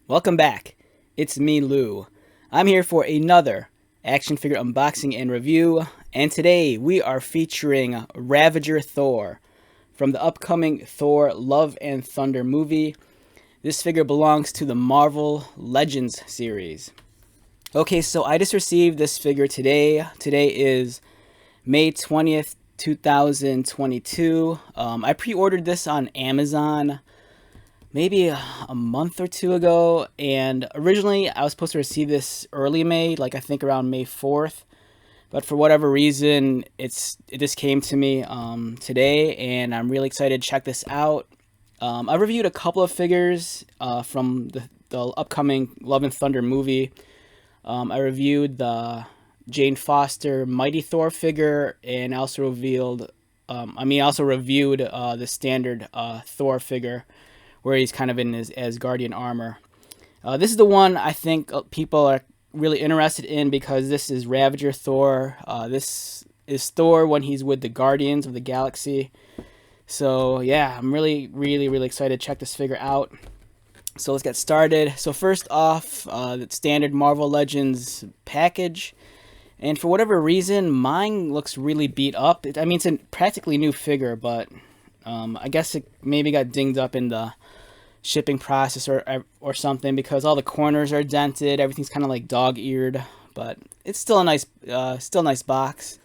Welcome back. It's me, Lou. I'm here for another action figure unboxing and review, and today we are featuring Ravager Thor from the upcoming Thor Love and Thunder movie. This figure belongs to the Marvel Legends series. Okay, so I just received this figure today. Today is May 20th, 2022. I pre-ordered this on Amazon maybe a month or two ago, and originally I was supposed to receive this early May, like I think around May 4th, but for whatever reason it just came to me today, and I'm really excited to check this out. I reviewed a couple of figures from the upcoming Love and Thunder movie. I reviewed the Jane Foster Mighty Thor figure, and I also reviewed the standard Thor figure, where he's kind of in his Asgardian armor. This is the one I think people are really interested in because this is Ravager Thor. This is Thor when he's with the Guardians of the Galaxy. So yeah, I'm really excited to check this figure out. So let's get started. So first off, the standard Marvel Legends package. And for whatever reason, mine looks really beat up. I mean, it's a practically new figure, but I guess it maybe got dinged up in the shipping process or something, because all the corners are dented. Everything's kind of like dog-eared, but it's still a nice box.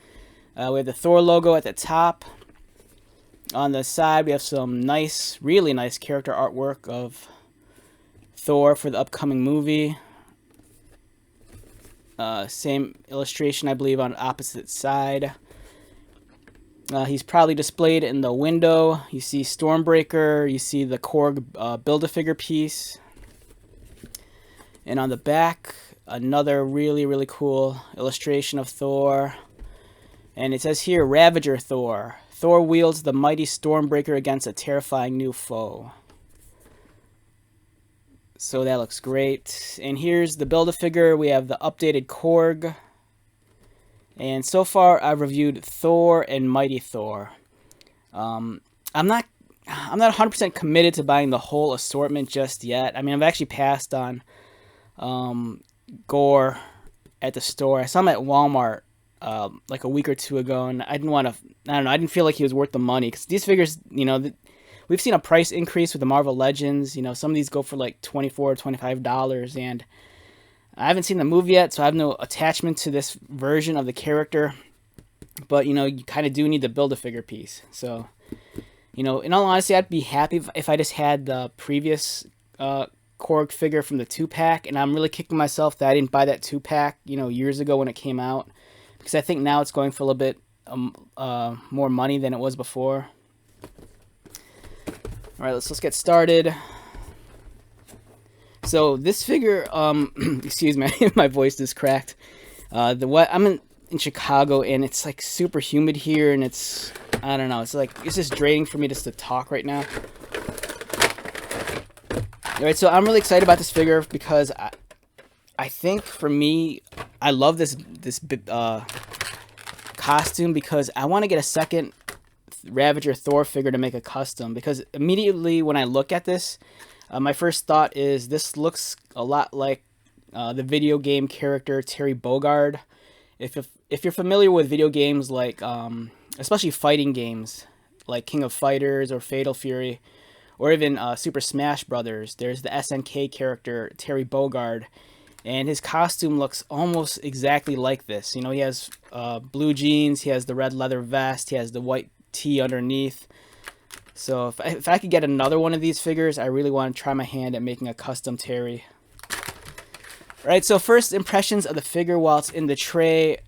We have the Thor logo at the top. On the side, we have some really nice character artwork of Thor for the upcoming movie. Same illustration, I believe, on the opposite side. He's probably displayed in the window. You see Stormbreaker, you see the Korg Build-A-Figure piece. And on the back, another really cool illustration of Thor. And it says here, Ravager Thor. Thor wields the mighty Stormbreaker against a terrifying new foe. So that looks great. And here's the Build-A-Figure. We have the updated Korg. And so far, I've reviewed Thor and Mighty Thor. I'm not 100% committed to buying the whole assortment just yet. I mean, I've actually passed on Gore at the store. I saw him at Walmart like a week or two ago, and I didn't feel like he was worth the money, because these figures, we've seen a price increase with the Marvel Legends. Some of these go for like $24 or $25, and I haven't seen the movie yet, so I have no attachment to this version of the character. But, you kind of do need the Build-A-Figure piece. So, in all honesty, I'd be happy if I just had the previous Korg figure from the 2-pack. And I'm really kicking myself that I didn't buy that 2-pack, years ago when it came out. Because I think now it's going for a little bit more money than it was before. Alright, let's get started. So this figure, excuse me, my voice is cracked. I'm in Chicago, and it's like super humid here, and I don't know, it's just draining for me just to talk right now. Alright, so I'm really excited about this figure because I think for me, I love this costume, because I want to get a second Ravager Thor figure to make a custom, because immediately when I look at this, my first thought is this looks a lot like the video game character Terry Bogard. If you're familiar with video games like, especially fighting games like King of Fighters or Fatal Fury, or even Super Smash Brothers, there's the SNK character Terry Bogard, and his costume looks almost exactly like this. He has blue jeans, he has the red leather vest, he has the white tee underneath. So if I could get another one of these figures, I really want to try my hand at making a custom Terry. Alright, so first impressions of the figure while it's in the tray.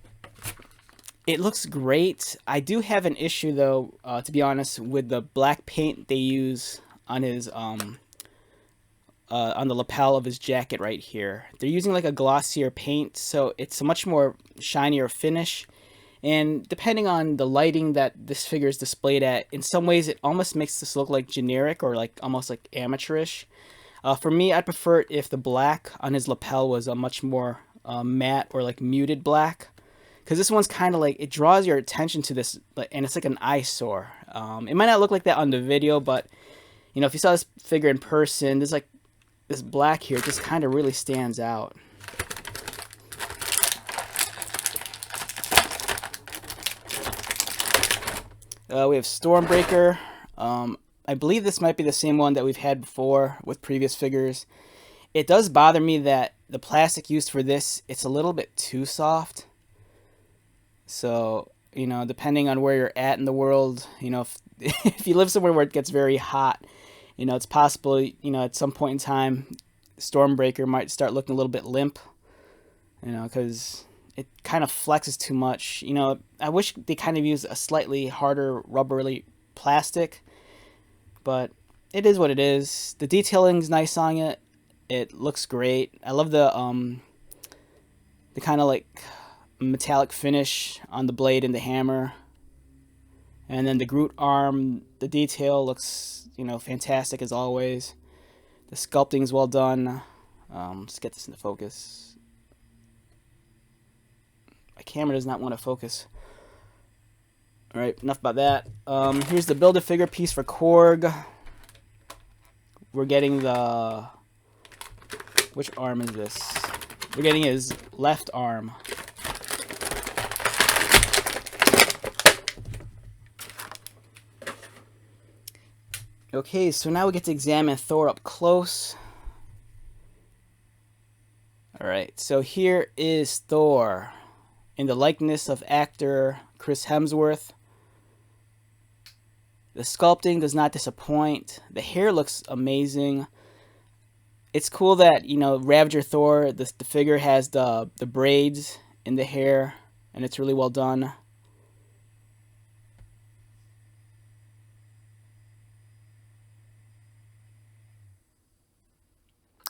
It looks great. I do have an issue, though, to be honest, with the black paint they use on his on the lapel of his jacket right here. They're using like a glossier paint, so it's a much more shinier finish. And depending on the lighting that this figure is displayed at, in some ways it almost makes this look like generic, or like almost like amateurish. For me, I'd prefer it if the black on his lapel was a much more matte or like muted black. Because this one's kind of like, it draws your attention to this, and it's like an eyesore. It might not look like that on the video, but if you saw this figure in person, there's like this black here just kind of really stands out. We have Stormbreaker. I believe this might be the same one that we've had before with previous figures. It does bother me that the plastic used for this, it's a little bit too soft. So, you know, depending on where you're at in the world, you know, if you live somewhere where it gets very hot, you know, it's possible, you know, at some point in time, Stormbreaker might start looking a little bit limp, you know, because it kind of flexes too much. You know, I wish they kind of used a slightly harder rubbery plastic, but it is what it is. The detailing's nice on it. It looks great. I love the kind of like metallic finish on the blade and the hammer. And then the Groot arm, the detail looks, you know, fantastic as always. The sculpting's well done. Let's get this into focus. My camera does not want to focus. Alright, enough about that. Here's the Build-A-Figure piece for Korg. We're getting the... Which arm is this? We're getting his left arm. Okay, so now we get to examine Thor up close. Alright, so here is Thor in the likeness of actor Chris Hemsworth. The sculpting does not disappoint. The hair looks amazing. It's cool that, you know, Ravager Thor, the figure has the braids in the hair, and it's really well done.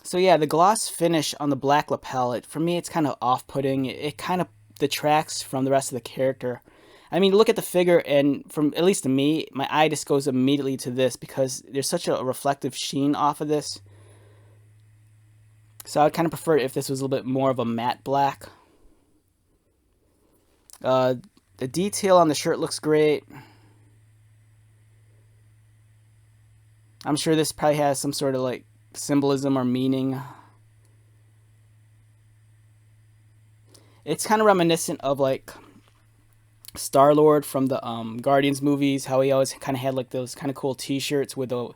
So yeah, the gloss finish on the black lapel, for me it's kind of off-putting. It kind of detracts from the rest of the character. I mean, look at the figure, and from, at least to me, my eye just goes immediately to this because there's such a reflective sheen off of this. So I'd kind of prefer it if this was a little bit more of a matte black. The detail on the shirt looks great. I'm sure this probably has some sort of like symbolism or meaning. It's kind of reminiscent of like Star-Lord from the Guardians movies, how he always kind of had like those kind of cool t-shirts with a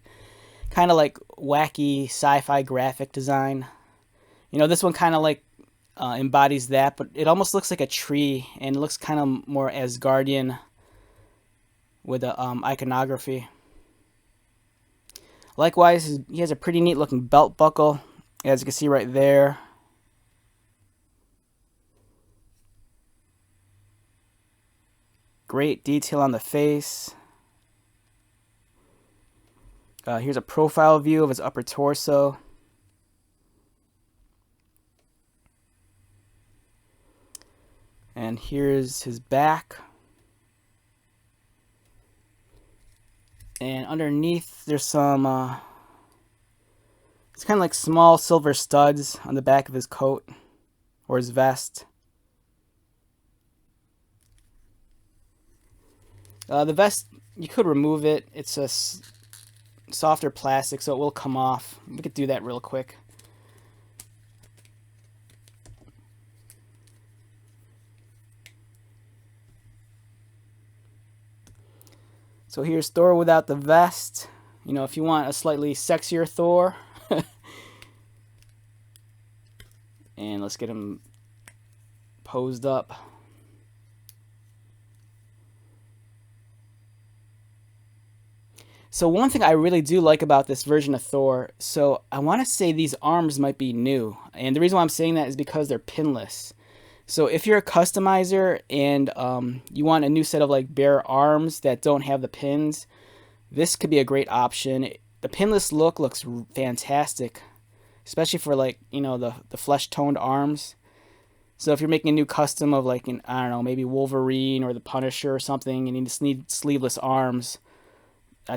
kind of like wacky sci-fi graphic design. You know, this one kind of like embodies that, but it almost looks like a tree, and it looks kind of more Asgardian with the iconography. Likewise, he has a pretty neat looking belt buckle, as you can see right there. Great detail on the face. Here's a profile view of his upper torso. And here's his back. And underneath there's some, it's kind of like small silver studs on the back of his coat or his vest. The vest, you could remove it. It's a softer plastic, so it will come off. We could do that real quick. So here's Thor without the vest. You know, if you want a slightly sexier Thor. And let's get him posed up. So one thing I really do like about this version of Thor, so I want to say these arms might be new. And the reason why I'm saying that is because they're pinless. So if you're a customizer and you want a new set of like bare arms that don't have the pins, this could be a great option. The pinless look looks fantastic, especially for like, you know, the flesh toned arms. So if you're making a new custom of like, I don't know, maybe Wolverine or the Punisher or something, and you just need sleeveless arms,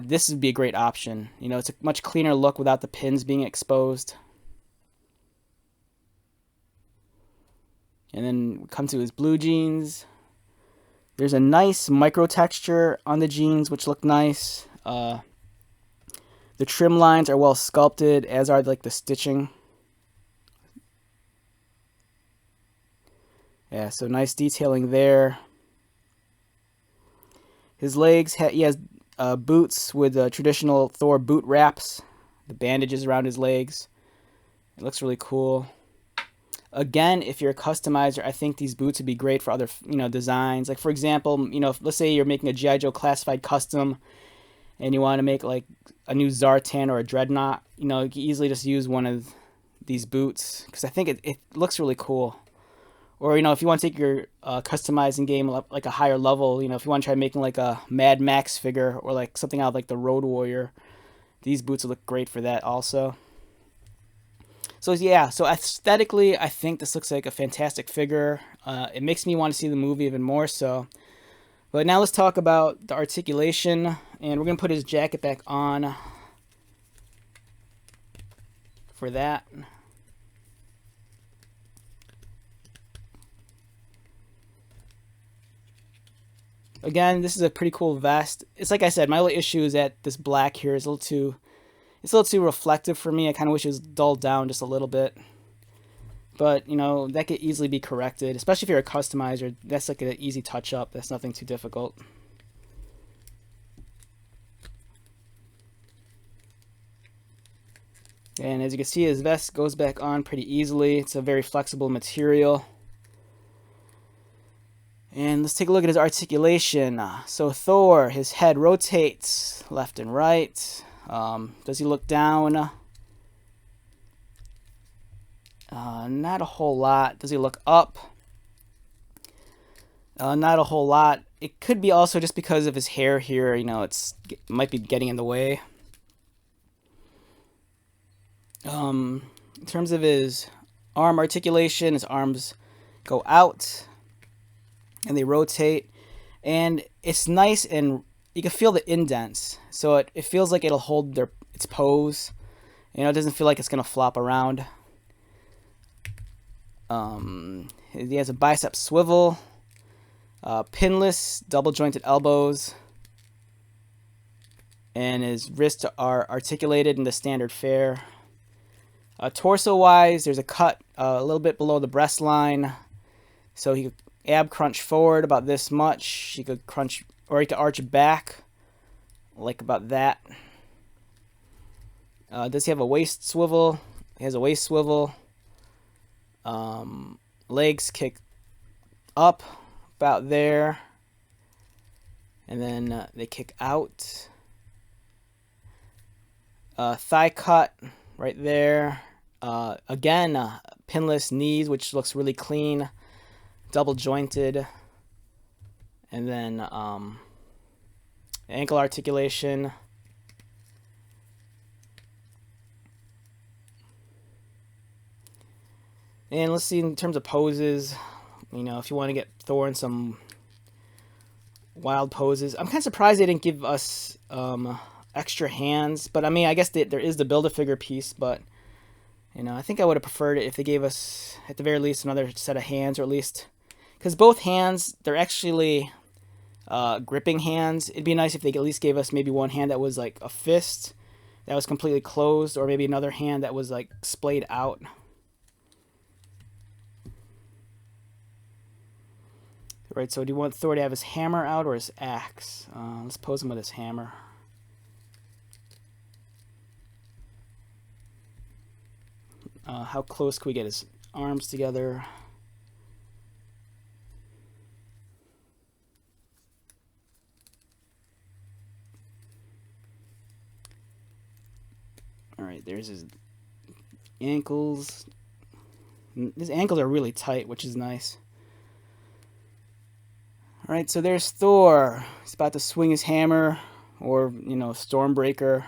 this would be a great option. You know, it's a much cleaner look without the pins being exposed. And then we come to his blue jeans. There's a nice micro texture on the jeans, which look nice. The The trim lines are well sculpted, as are like the stitching. Yeah, so nice detailing there. His legs, he has boots with traditional Thor boot wraps. The bandages around his legs. It looks really cool. Again, if you're a customizer, I think these boots would be great for other, designs. Like, for example, let's say you're making a G.I. Joe classified custom and you want to make like a new Zartan or a Dreadnought, you can easily just use one of these boots because I think it looks really cool. Or, if you want to take your customizing game up like a higher level, if you want to try making like a Mad Max figure or like something out of like the Road Warrior, these boots would look great for that also. So yeah, so aesthetically, I think this looks like a fantastic figure. It makes me want to see the movie even more so. But now let's talk about the articulation, and we're going to put his jacket back on for that. Again, this is a pretty cool vest. It's like I said, my only issue is that this black here is it's a little too reflective for me. I kind of wish it was dulled down just a little bit. But, that could easily be corrected, especially if you're a customizer. That's like an easy touch-up. That's nothing too difficult. And as you can see, his vest goes back on pretty easily. It's a very flexible material. And let's take a look at his articulation. So Thor, his head rotates left and right. Does he look down? Not a whole lot. Does he look up? Not a whole lot. It could be also just because of his hair here. It might be getting in the way. In terms of his arm articulation, his arms go out and they rotate, and it's nice, and you can feel the indents, so it feels like it'll hold its pose. It doesn't feel like it's gonna flop around. He has a bicep swivel, pinless double jointed elbows, and his wrists are articulated in the standard fare. Torso wise, there's a cut a little bit below the breast line, so he could ab crunch forward about this much. He could crunch, or he could arch back like about that. Does he have a waist swivel? He has a waist swivel. Legs kick up about there, and then they kick out. Thigh cut right there. Again, pinless knees, which looks really clean, double jointed, and then ankle articulation. And let's see in terms of poses, if you want to get Thor in some wild poses. I'm kind of surprised they didn't give us extra hands, but I guess there is the Build-A-Figure piece, but I think I would have preferred it if they gave us at the very least another set of hands, or at least, because both hands, they're actually gripping hands. It'd be nice if they at least gave us maybe one hand that was like a fist that was completely closed, or maybe another hand that was like splayed out. Right, so do you want Thor to have his hammer out or his axe? Let's pose him with his hammer. How close can we get his arms together? Alright, there's his ankles. His ankles are really tight, which is nice. Alright, so there's Thor. He's about to swing his hammer, or, Stormbreaker.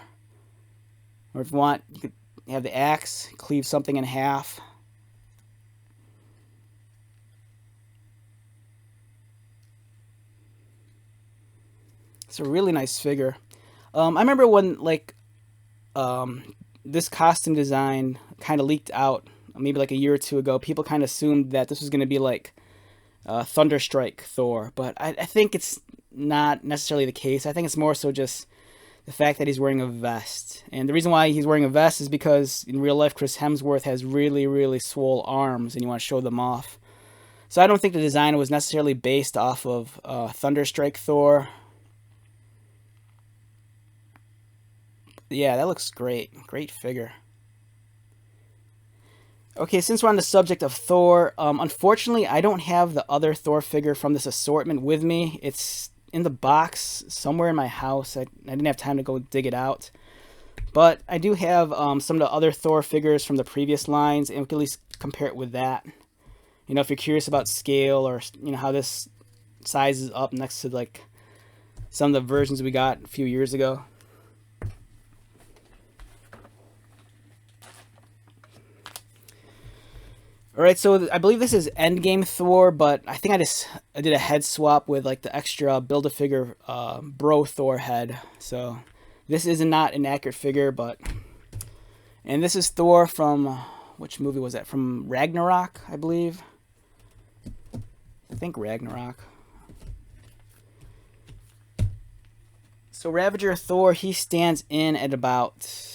Or if you want, you could have the axe, cleave something in half. It's a really nice figure. I remember when, this costume design kind of leaked out, maybe like a year or two ago, people kind of assumed that this was going to be like Thunderstrike Thor, but I think it's not necessarily the case. I think it's more so just the fact that he's wearing a vest. And the reason why he's wearing a vest is because in real life, Chris Hemsworth has really, really swole arms, and you want to show them off. So I don't think the design was necessarily based off of Thunderstrike Thor. Yeah, that looks great. Great figure. Okay, since we're on the subject of Thor, unfortunately, I don't have the other Thor figure from this assortment with me. It's in the box somewhere in my house. I didn't have time to go dig it out. But I do have some of the other Thor figures from the previous lines, and we can at least compare it with that. You know, if you're curious about scale, or you know how this sizes up next to like some of the versions we got a few years ago. Alright, so I believe this is Endgame Thor, but I think I did a head swap with like the extra Build-A-Figure Bro Thor head. So this is not an accurate figure, but... And this is Thor from... Which movie was that? From Ragnarok, I believe. I think Ragnarok. So Ravager Thor, he stands in at about...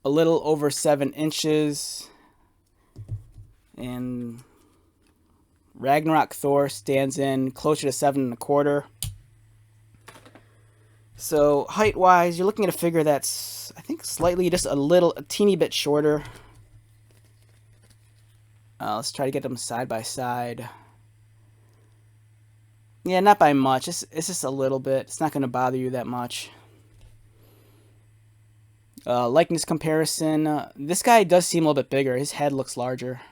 a little over 7 inches, and Ragnarok Thor stands in closer to 7.25. So height wise, you're looking at a figure that's, I think, slightly, just a teeny bit shorter. Let's try to get them side by side. Yeah, not by much. It's just a little bit. It's not going to bother you that much. Likeness comparison, this guy does seem a little bit bigger. His head looks larger.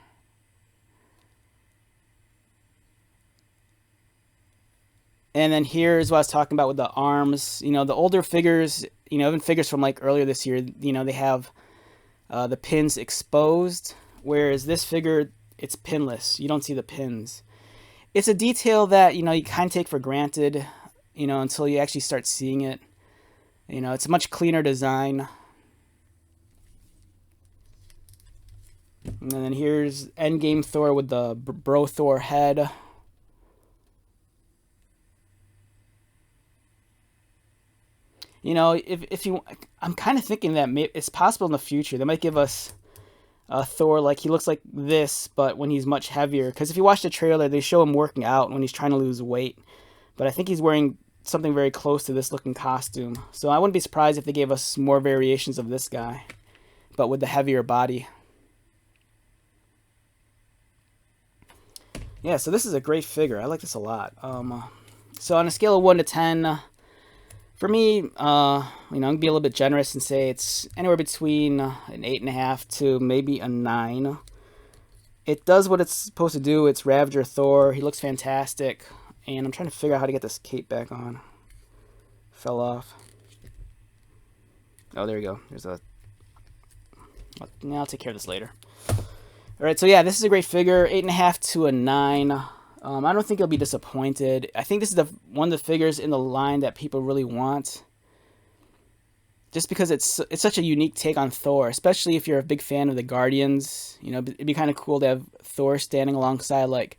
And then here's what I was talking about with the arms. You know, the older figures, you know, even figures from like earlier this year, you know, they have the pins exposed. Whereas this figure, it's pinless. You don't see the pins. It's a detail that, you know, you kind of take for granted, you know, until you actually start seeing it. You know, it's a much cleaner design. And then here's Endgame Thor with the Bro Thor head. You know, if you, I'm kind of thinking that it's possible in the future they might give us Thor like he looks like this, but when he's much heavier. Because if you watch the trailer, they show him working out when he's trying to lose weight. But I think he's wearing something very close to this looking costume. So I wouldn't be surprised if they gave us more variations of this guy, but with the heavier body. Yeah, so this is a great figure. I like this a lot. So on a scale of 1 to 10, for me, you know, I'm going to be a little bit generous and say it's anywhere between an 8.5 to maybe a 9. It does what it's supposed to do. It's Ravager Thor. He looks fantastic. And I'm trying to figure out how to get this cape back on. Fell off. Oh, there we go. There's a... I'll take care of this later. Alright, so yeah, this is a great figure. 8.5 to a 9. I don't think you'll be disappointed. I think this is one of the figures in the line that people really want. Just because it's such a unique take on Thor, especially if you're a big fan of the Guardians. You know, it'd be kind of cool to have Thor standing alongside like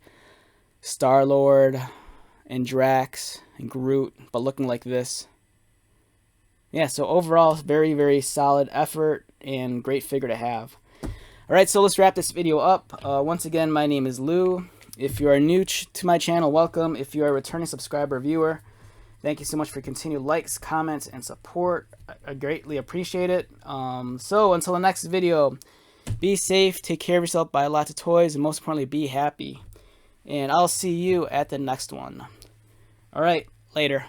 Star-Lord and Drax and Groot, but looking like this. Yeah, so overall, very, very solid effort and great figure to have. Alright, so let's wrap this video up. Once again, my name is Lou. If you are new to my channel, welcome. If you are a returning subscriber or viewer, thank you so much for continued likes, comments, and support. I greatly appreciate it. So until the next video, be safe, take care of yourself, buy lots of toys, and most importantly, be happy. And I'll see you at the next one. Alright, later.